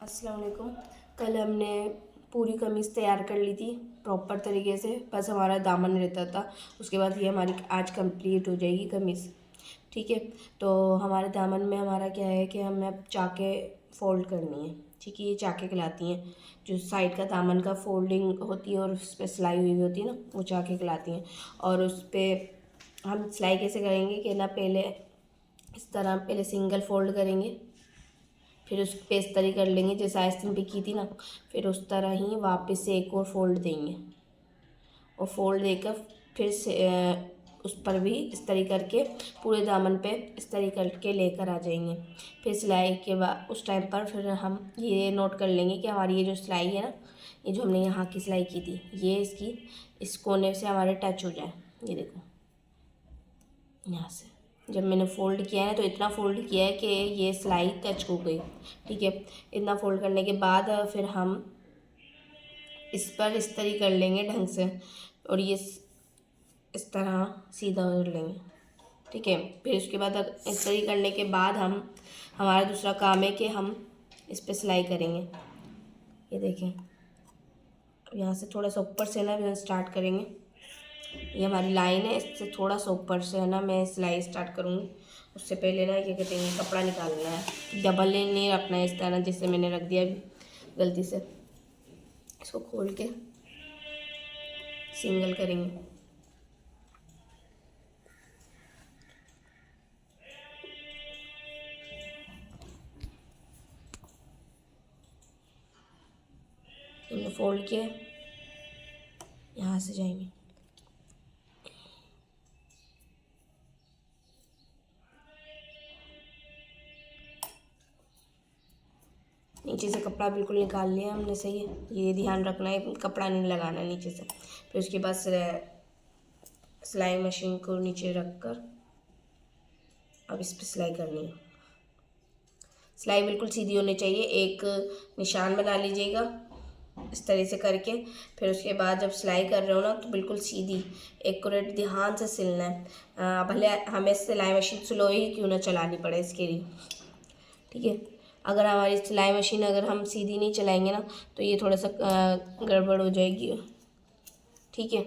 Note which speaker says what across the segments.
Speaker 1: अस्सलाम वालेकुम। कल हमने पूरी कमीज़ तैयार कर ली थी प्रॉपर तरीके से, बस हमारा दामन रहता था। उसके बाद ये हमारी आज कंप्लीट हो जाएगी कमीज़। ठीक है, तो हमारे दामन में हमारा क्या है कि हमें अब चाके फ़ोल्ड करनी है। ठीक है, ये चाके कहलाती हैं। जो साइड का दामन का फोल्डिंग होती है और उस पर सिलाई हुई होती है ना, वो चाके कहलाती हैं। और उस पर हम सिलाई कैसे करेंगे कि ना, पहले इस तरह पहले सिंगल फ़ोल्ड करेंगे, फिर उस पर इस तरह कर लेंगे जैसे आस्तीन पे की थी ना, फिर उस तरह ही वापस से एक और फोल्ड देंगे और फोल्ड देकर फिर से उस पर भी इस तरह करके पूरे दामन पे इस तरह करके लेकर आ जाएंगे। फिर सिलाई के बाद उस टाइम पर फिर हम ये नोट कर लेंगे कि हमारी ये जो सिलाई है ना, ये जो हमने यहाँ की सिलाई की थी, ये इसकी इस कोने से हमारे टच हो जाए। ये देखो, यहाँ से जब मैंने फ़ोल्ड किया है तो इतना फ़ोल्ड किया है कि ये सिलाई टच हो गई। ठीक है, इतना फ़ोल्ड करने के बाद फिर हम इस पर इस तरह कर लेंगे ढंग से और ये इस तरह सीधा कर लेंगे। ठीक है, फिर उसके बाद इस तरह करने के बाद हमारा दूसरा काम है कि हम इस पर सिलाई करेंगे। ये देखें, यहाँ से थोड़ा सा ऊपर से ना स्टार्ट करेंगे। ये हमारी लाइन है, इससे थोड़ा सा ऊपर से है ना मैं सिलाई स्टार्ट करूँगी। उससे पहले ना ये कहते हैं कपड़ा निकालना है, डबल नहीं रखना है इस तरह जैसे मैंने रख दिया गलती से। इसको खोल के सिंगल करेंगे। हमने फोल्ड किया, यहाँ से जाएंगे, नीचे से कपड़ा बिल्कुल निकाल लिया हमने। सही है, ये ध्यान रखना है कपड़ा नहीं लगाना है नीचे से। फिर उसके बाद सिलाई मशीन को नीचे रख कर अब इस पर सिलाई करनी है। सिलाई बिल्कुल सीधी होनी चाहिए। एक निशान बना लीजिएगा इस तरह से करके, फिर उसके बाद जब सिलाई कर रहे हो ना तो बिल्कुल सीधी एक्यूरेट ध्यान से सिलना है। भले हमें सिलाई मशीन स्लो ही क्यों ना चलानी पड़े इसके लिए। ठीक है, अगर हमारी सिलाई मशीन अगर हम सीधी नहीं चलाएंगे ना तो ये थोड़ा सा गड़बड़ हो जाएगी। ठीक है,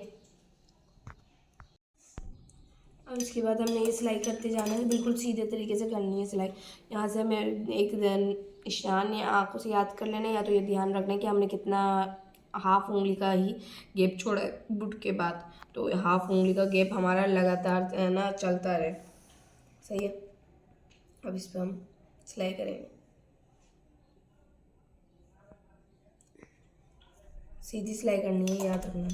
Speaker 1: अब इसके बाद हमने ये सिलाई करते जाना है, बिल्कुल सीधे तरीके से करनी है सिलाई। यहाँ से हमें एक निशान या आँखों से याद कर लेना, या तो ये ध्यान रखना है कि हमने कितना हाफ उंगली का ही गैप छोड़ा है बुट के बाद, तो हाफ उंगली का गैप हमारा लगातार ना चलता रहे। सही है, अब इस पर हम सिलाई करेंगे। सीधी सिलाई करनी है, याद रखना।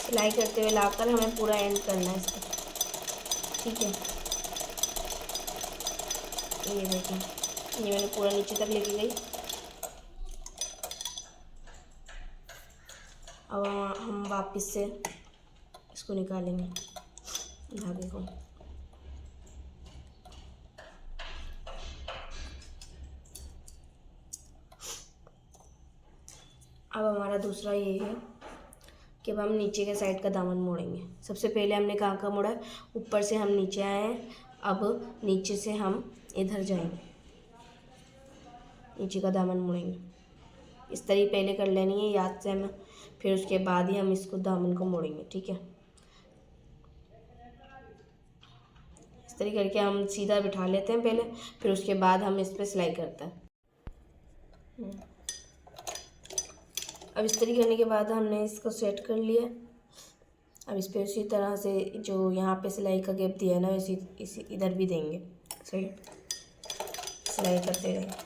Speaker 1: सिलाई करते हुए लाकर हमें पूरा एंड करना है इसका। ठीक है, ये देखें, ये मैंने पूरा नीचे तक लेके गई। अब हम वापस से इसको निकालेंगे धागे को। अब हमारा दूसरा ये है कि अब हम नीचे के साइड का दामन मोड़ेंगे। सबसे पहले हमने कहाँ का मोड़ा है, ऊपर से हम नीचे आए हैं, अब नीचे से हम इधर जाएंगे, नीचे का दामन मोड़ेंगे। इस तरह पहले कर लेनी है याद से हमें, फिर उसके बाद ही हम इसको दामन को मोड़ेंगे। ठीक है, इस तरह करके हम सीधा बिठा लेते हैं पहले, फिर उसके बाद हम इस पर सिलाई करते हैं। अब इस तरह करने के बाद हमने इसको सेट कर लिया। अब इस पे उसी तरह से जो यहाँ पे सिलाई का गैप दिया है ना, इसी इसी इधर भी देंगे। सही, सिलाई करते रहेंगे।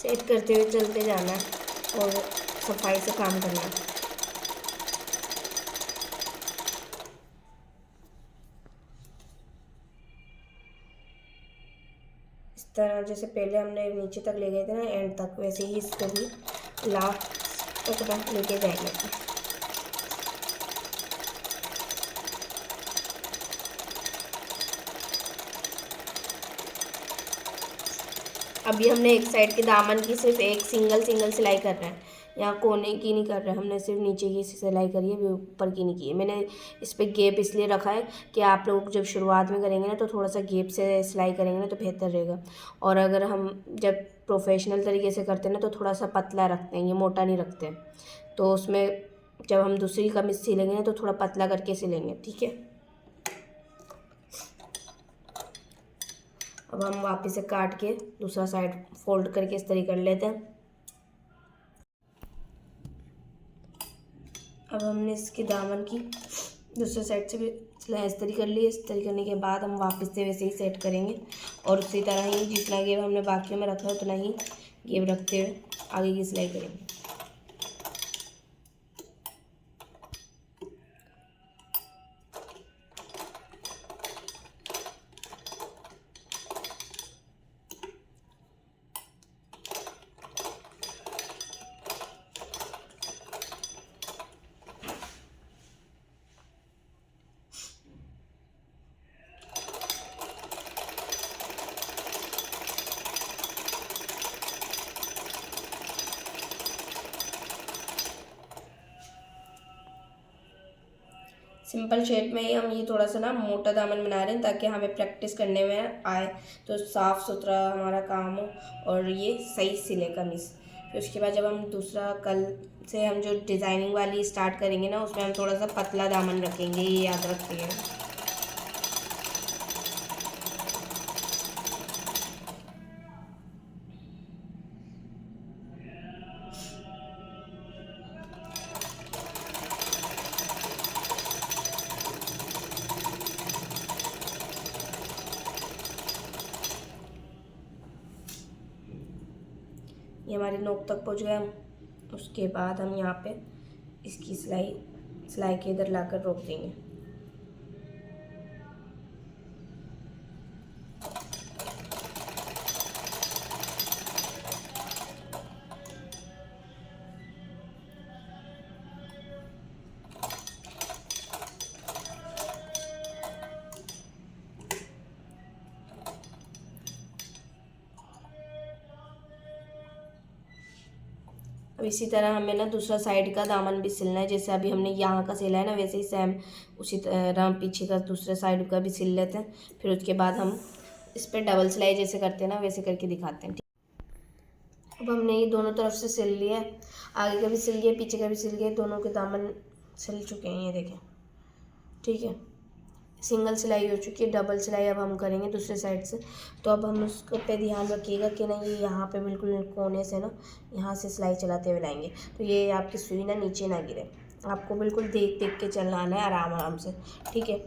Speaker 1: सेट करते हुए चलते जाना है और सफाई से काम करना है। इस तरह जैसे पहले हमने नीचे तक ले गए थे ना एंड तक, वैसे ही इसको भी लास्ट तक ना लेके जाएंगे। अभी हमने एक साइड के दामन की सिर्फ एक सिंगल सिलाई कर रहे हैं, यहाँ कोने की नहीं कर रहे, हमने सिर्फ नीचे की सिलाई करी है, अभी ऊपर की नहीं की है। मैंने इस पर गैप इसलिए रखा है कि आप लोग जब शुरुआत में करेंगे ना तो थोड़ा सा गैप से सिलाई करेंगे ना तो बेहतर रहेगा। और अगर हम जब प्रोफेशनल तरीके से करते हैं ना तो थोड़ा सा पतला रखते हैं, ये मोटा नहीं रखते हैं। तो उसमें जब हम दूसरी कमीज सिलेंगे ना तो थोड़ा पतला करके सिलेंगे, ठीक है। अब हम वापस से काट के दूसरा साइड फोल्ड करके इस तरह कर लेते हैं। अब हमने इसके दामन की दूसरे साइड से भी सिलाई इस तरह कर ली। इस तरह करने के बाद हम वापस से वैसे ही सेट करेंगे और उसी तरह ही जितना गेव हमने बाकी में रखा है उतना ही गेव रखते हुए आगे की सिलाई करेंगे। सिंपल शेप में ही हम ये थोड़ा सा ना मोटा दामन बना रहे हैं ताकि हमें प्रैक्टिस करने में आए, तो साफ़ सुथरा हमारा काम हो और ये सही सिले कमीज़। फिर उसके बाद जब हम दूसरा कल से हम जो डिज़ाइनिंग वाली स्टार्ट करेंगे ना उसमें हम थोड़ा सा पतला दामन रखेंगे, ये याद रखिएगा। ये हमारे नोक तक पहुंच गए हम। उसके बाद हम यहाँ पे इसकी सिलाई के इधर लाकर रोक देंगे। अब इसी तरह हमें ना दूसरा साइड का दामन भी सिलना है। जैसे अभी हमने यहाँ का सिला है ना, वैसे ही सेम उसी तरह हम पीछे का दूसरे साइड का भी सिल लेते हैं। फिर उसके बाद हम इस पर डबल सिलाई जैसे करते हैं ना, वैसे करके दिखाते हैं। अब हमने ये दोनों तरफ से सिल लिया है, आगे का भी सिल लिया, पीछे का भी सिल गया, दोनों के दामन सिल चुके हैं, ये देखें। ठीक है, सिंगल सिलाई हो चुकी है, डबल सिलाई अब हम करेंगे दूसरे साइड से। तो अब हम उसको पे ध्यान रखिएगा कि ना ये यहाँ पे बिल्कुल कोने से ना यहाँ से सिलाई चलाते हुए लाएंगे, तो ये आपकी सुई ना नीचे ना गिरे। आपको बिल्कुल देख देख के चलना आना है, आराम आराम से। ठीक है,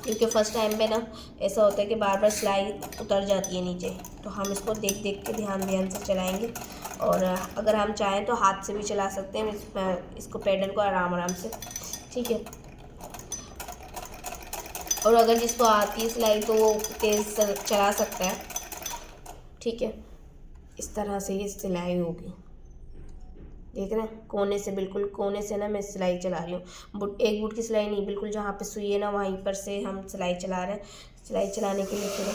Speaker 1: क्योंकि फर्स्ट टाइम पे ना ऐसा होता है कि बार बार सिलाई उतर जाती है नीचे, तो हम इसको देख देख के ध्यान से चलाएंगे। और अगर हम चाहें तो हाथ से भी चला सकते हैं इसको पैडल को आराम आराम से। ठीक है, और अगर जिसको आती है सिलाई तो वो तेज़ चला सकता है। ठीक है, इस तरह से ये सिलाई होगी। देख रहे हैं, कोने से, बिल्कुल कोने से ना मैं सिलाई चला रही हूँ। एक बुट की सिलाई नहीं, बिल्कुल जहाँ पे सुई है ना वहीं पर से हम सिलाई चला रहे हैं। सिलाई चलाने के लिए फिर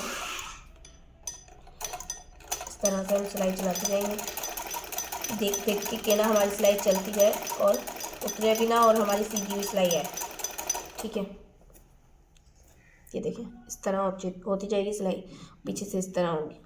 Speaker 1: इस तरह से हम सिलाई चलाते जाएंगे, देख देख के ना हमारी सिलाई चलती जाए और उतरे भी ना, और हमारी सीधी हुई सिलाई है। ठीक है, ये देखिए इस तरह होती जाएगी सिलाई, पीछे से इस तरह होगी।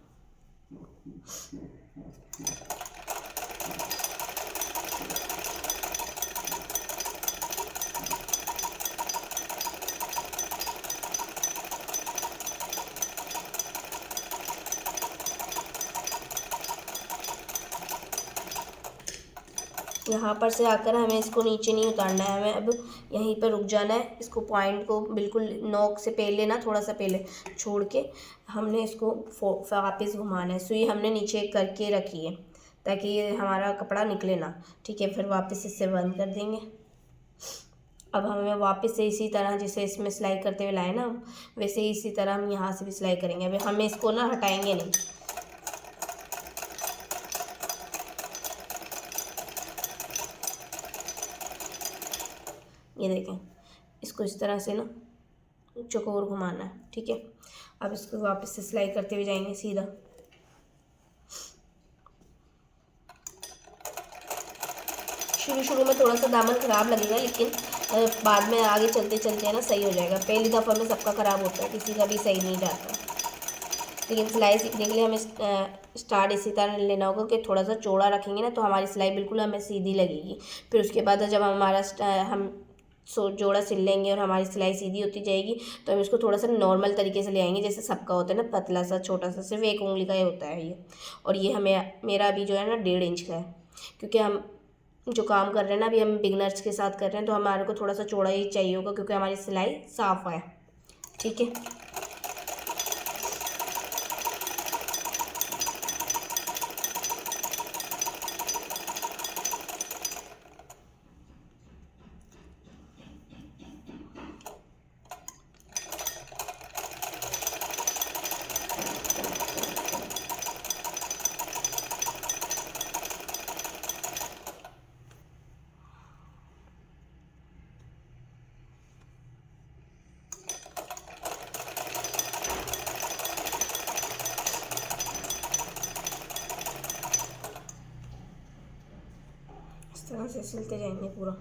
Speaker 1: यहाँ पर से आकर हमें इसको नीचे नहीं उतारना है, हमें अब यहीं पर रुक जाना है। इसको पॉइंट को बिल्कुल नोक से पहले ना, थोड़ा सा पहले छोड़ के हमने इसको वापस घुमाना है। सुई हमने नीचे करके रखी है ताकि ये हमारा कपड़ा निकले ना। ठीक है, फिर वापस इससे बंद कर देंगे। अब हमें वापस से इसी तरह जैसे इसमें सिलाई करते हुए लाए ना, वैसे ही इसी तरह हम यहाँ से भी सिलाई करेंगे। अभी हमें इसको ना हटाएंगे नहीं। ये देखें, इसको इस तरह से ना चौकोर घुमाना है। ठीक है, अब इसको वापस से सिलाई करते हुए जाएंगे सीधा। शुरू में थोड़ा सा दामन ख़राब लगेगा, लेकिन बाद में आगे चलते चलते ना सही हो जाएगा। पहली दफ़ा में सबका ख़राब होता है, किसी का भी सही नहीं जाता। लेकिन सिलाई सीखने के लिए हमें स्टार्ट इसी तरह लेना होगा कि थोड़ा सा चौड़ा रखेंगे ना, तो हमारी सिलाई बिल्कुल हमें सीधी लगेगी। फिर उसके बाद जब हम जोड़ा सिल लेंगे और हमारी सिलाई सीधी होती जाएगी, तो हम इसको थोड़ा सा नॉर्मल तरीके से ले आएंगे, जैसे सबका होता है ना, पतला सा छोटा सा, सिर्फ 1 उंगली का ही होता है ये। और ये मेरा अभी जो है ना 1.5 इंच का है, क्योंकि हम जो काम कर रहे हैं ना, अभी हम बिगनर्स के साथ कर रहे हैं, तो हमारे को थोड़ा सा चौड़ा ही चाहिए होगा, क्योंकि हमारी सिलाई साफ है। ठीक है, इस तरह से सिलते जाएंगे पूरा।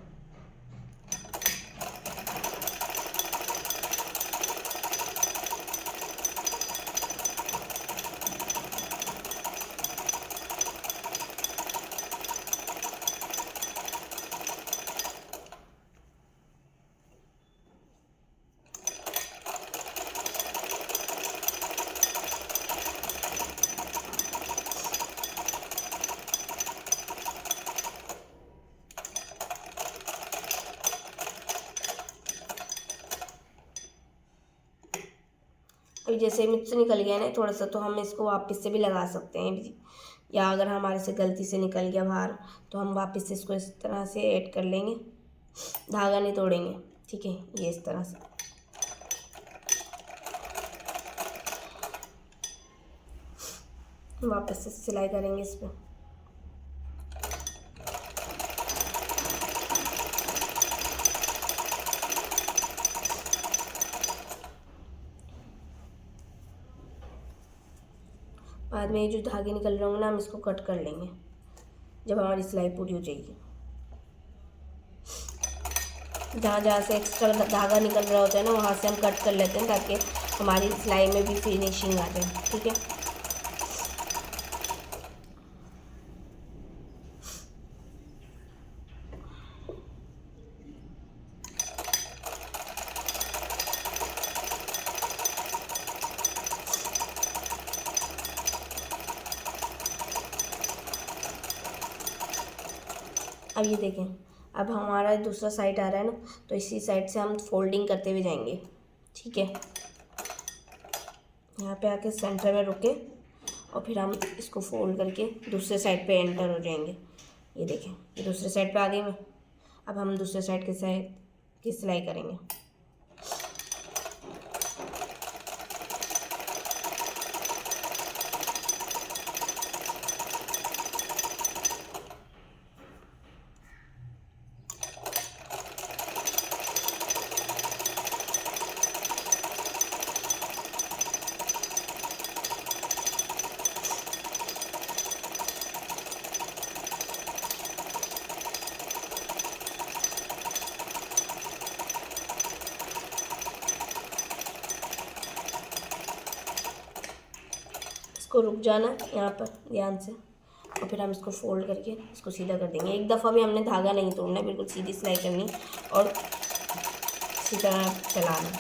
Speaker 1: अभी जैसे मुझसे निकल गया ना थोड़ा सा, तो हम इसको वापस से भी लगा सकते हैं, या अगर हमारे से गलती से निकल गया बाहर, तो हम वापस से इसको इस तरह से ऐड कर लेंगे, धागा नहीं तोड़ेंगे। ठीक है, ये इस तरह से वापस से सिलाई करेंगे इस पर। बाद में ये जो धागे निकल रहे होंगे ना, हम इसको कट कर लेंगे। जब हमारी सिलाई पूरी हो जाएगी। जहाँ जहाँ से एक्स्ट्रा धागा निकल रहा होता है ना, वहाँ से हम कट कर लेते हैं ताकि हमारी सिलाई में भी फिनिशिंग आ जाए। ठीक है, अब ये देखें, अब हमारा दूसरा साइड आ रहा है ना, तो इसी साइड से हम फोल्डिंग करते हुए जाएंगे। ठीक है, यहाँ पे आके सेंटर में रुके और फिर हम इसको फोल्ड करके दूसरे साइड पे एंटर हो जाएंगे। ये देखें, ये दूसरे साइड पे आ गई मैं। अब हम दूसरे साइड के साइड की सिलाई करेंगे। इसको रुक जाना यहाँ पर ध्यान से, और फिर हम इसको फोल्ड करके इसको सीधा कर देंगे। एक दफ़ा भी हमने धागा नहीं तोड़ना है, बिल्कुल सीधी सिलाई करनी और इसी तरह चलाना।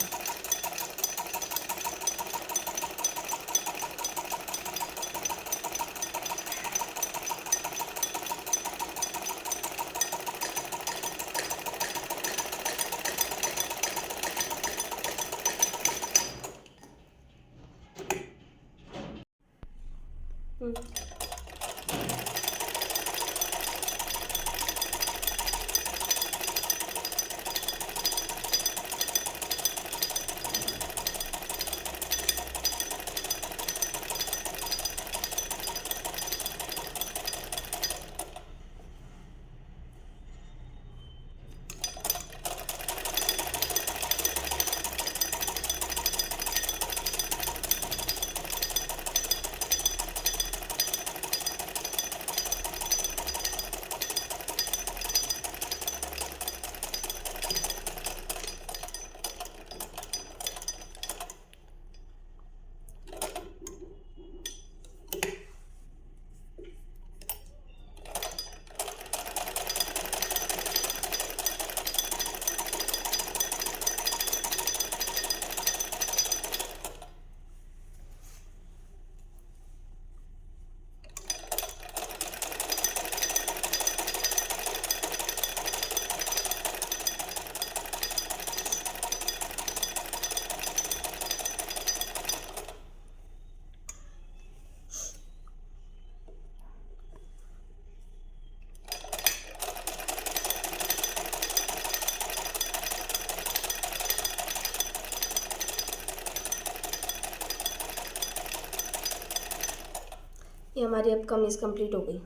Speaker 1: ये हमारी अब कमीज़ कंप्लीट हो गई।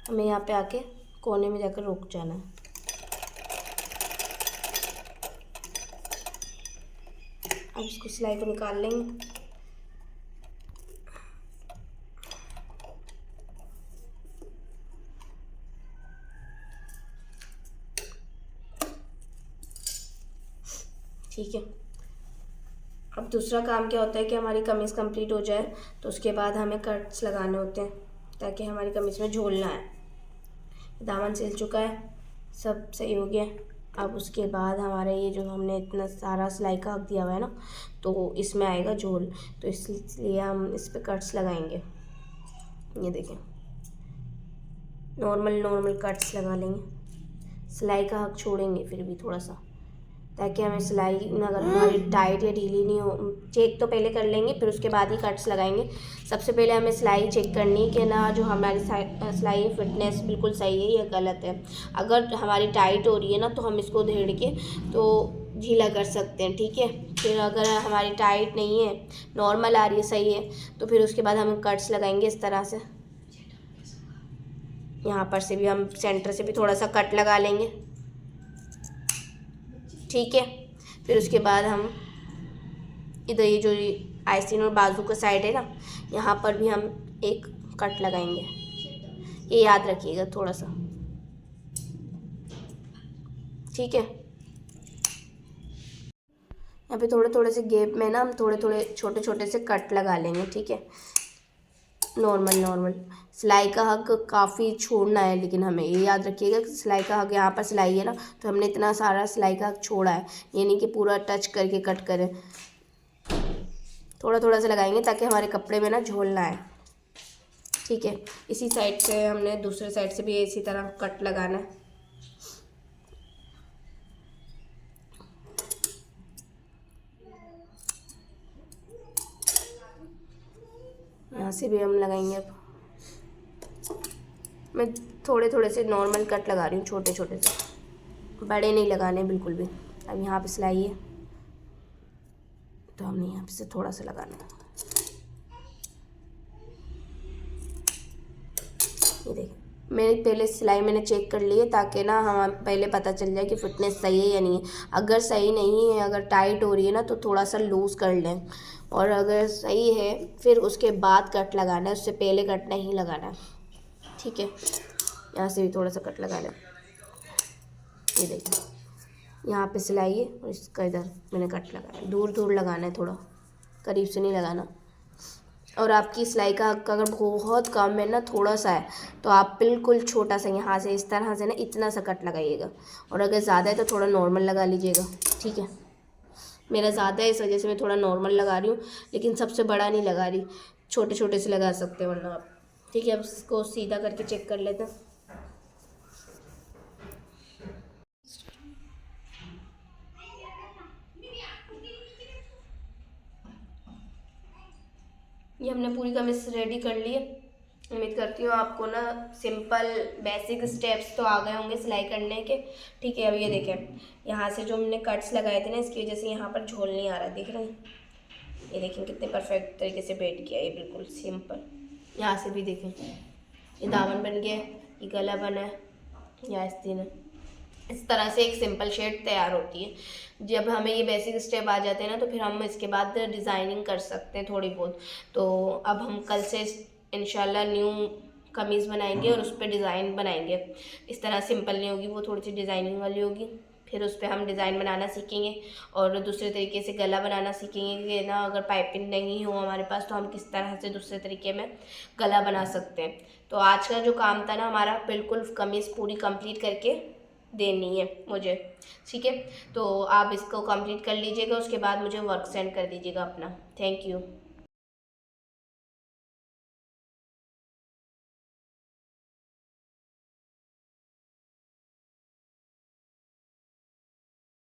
Speaker 1: हमें यहाँ पे आके कोने में जाकर रुक जाना है। अब इसको सिलाई को निकाल लेंगे। ठीक है, अब दूसरा काम क्या होता है कि हमारी कमीज़ कंप्लीट हो जाए तो उसके बाद हमें कट्स लगाने होते हैं ताकि हमारी कमीज़ में झोल ना आए। दामन सिल चुका है, सब सही हो गया। अब उसके बाद हमारा ये जो हमने इतना सारा सिलाई का हक दिया हुआ है ना, तो इसमें आएगा झोल, तो इसलिए हम इस पर कट्स लगाएंगे। ये देखें, नॉर्मल कट्स लगा लेंगे, सिलाई का हक छोड़ेंगे फिर भी थोड़ा सा, ताकि हमें सिलाई अगर हमारी टाइट या ढीली नहीं हो। चेक तो पहले कर लेंगे, फिर उसके बाद ही कट्स लगाएंगे। सबसे पहले हमें सिलाई चेक करनी कि ना जो हमारी सिलाई फिटनेस बिल्कुल सही है या गलत है। अगर हमारी टाइट हो रही है ना, तो हम इसको धेड़ के तो ढीला कर सकते हैं। ठीक है, फिर अगर हमारी टाइट नहीं है, नॉर्मल आ रही है, सही है, तो फिर उसके बाद हम कट्स लगाएंगे इस तरह से। यहाँ पर से भी हम सेंटर से भी थोड़ा सा कट लगा लेंगे। ठीक है, फिर उसके बाद हम इधर ये जो आइसिन और बाजू का साइड है ना, यहाँ पर भी हम एक कट लगाएंगे। ये याद रखिएगा थोड़ा सा, ठीक है। यहाँ पे थोड़े थोड़े से गैप में ना हम थोड़े थोड़े छोटे छोटे से कट लगा लेंगे, ठीक है। नॉर्मल नॉर्मल सिलाई का हक काफ़ी छोड़ना है, लेकिन हमें ये याद रखिएगा कि सिलाई का हक, यहाँ पर सिलाई है ना, तो हमने इतना सारा सिलाई का हक छोड़ा है, ये नहीं कि पूरा टच करके कट करें। थोड़ा थोड़ा सा लगाएंगे ताकि हमारे कपड़े में ना झोल ना आए, ठीक है। इसी साइड से हमने दूसरे साइड से भी इसी तरह कट लगाना है। यहाँ से भी हम लगाएंगे। अब मैं थोड़े थोड़े से नॉर्मल कट लगा रही हूँ, छोटे छोटे से, बड़े नहीं लगाने बिल्कुल भी। अब यहाँ पे सिलाई है तो हमने यहाँ पे से थोड़ा सा लगाना है। ये देखिए, मेरी पहले सिलाई मैंने चेक कर ली है ताकि ना हम पहले पता चल जाए कि फिटनेस सही है या नहीं है। अगर सही नहीं है, अगर टाइट हो रही है ना, तो थोड़ा सा लूज़ कर लें, और अगर सही है फिर उसके बाद कट लगाना है, उससे पहले कट नहीं लगाना है, ठीक है। यहाँ से भी थोड़ा सा कट लगाना है। ये देखिए, यहाँ पे सिलाई है और इसका इधर मैंने कट लगाना है। दूर दूर लगाना है, थोड़ा करीब से नहीं लगाना। और आपकी सिलाई का अगर बहुत कम है ना, थोड़ा सा है, तो आप बिल्कुल छोटा सा यहाँ से इस तरह से ना इतना सा कट लगाइएगा, और अगर ज़्यादा है तो थोड़ा नॉर्मल लगा लीजिएगा, ठीक है। मेरा ज़्यादा है इस वजह से मैं थोड़ा नॉर्मल लगा रही हूँ, लेकिन सबसे बड़ा नहीं लगा रही, छोटे छोटे से लगा सकते हैं वरना आप, ठीक है। अब इसको सीधा करके चेक कर लेते हैं। ये हमने पूरी कमीज रेडी कर ली है। उम्मीद करती हूँ आपको ना सिंपल बेसिक स्टेप्स तो आ गए होंगे सिलाई करने के, ठीक है। अब ये देखें, यहाँ से जो हमने कट्स लगाए थे ना, इसकी वजह से यहाँ पर झोल नहीं आ रहा, देख रहे हैं। ये देखें कितने परफेक्ट तरीके से बैठ किया, ये बिल्कुल सिंपल। यहाँ से भी देखें, ये दामन बन गया, ये गला बना है, या इस तरह से एक सिंपल शेड तैयार होती है। जब हमें ये बेसिक स्टेप आ जाते हैं ना, तो फिर हम इसके बाद डिज़ाइनिंग कर सकते हैं थोड़ी बहुत। तो अब हम कल से इंशाल्लाह न्यू कमीज़ बनाएंगे और उस पर डिज़ाइन बनाएंगे। इस तरह सिंपल नहीं होगी, वो थोड़ी सी डिज़ाइनिंग वाली होगी। फिर उस पर हम डिज़ाइन बनाना सीखेंगे और दूसरे तरीके से गला बनाना सीखेंगे कि ना, अगर पाइपिंग नहीं हो हमारे पास तो हम किस तरह से दूसरे तरीके में गला बना सकते हैं। तो आज का जो काम था ना हमारा, बिल्कुल कमीज़ पूरी कंप्लीट करके देनी है मुझे, ठीक है। तो आप इसको कंप्लीट कर लीजिएगा, उसके बाद मुझे वर्क सेंड कर दीजिएगा अपना। Thank you.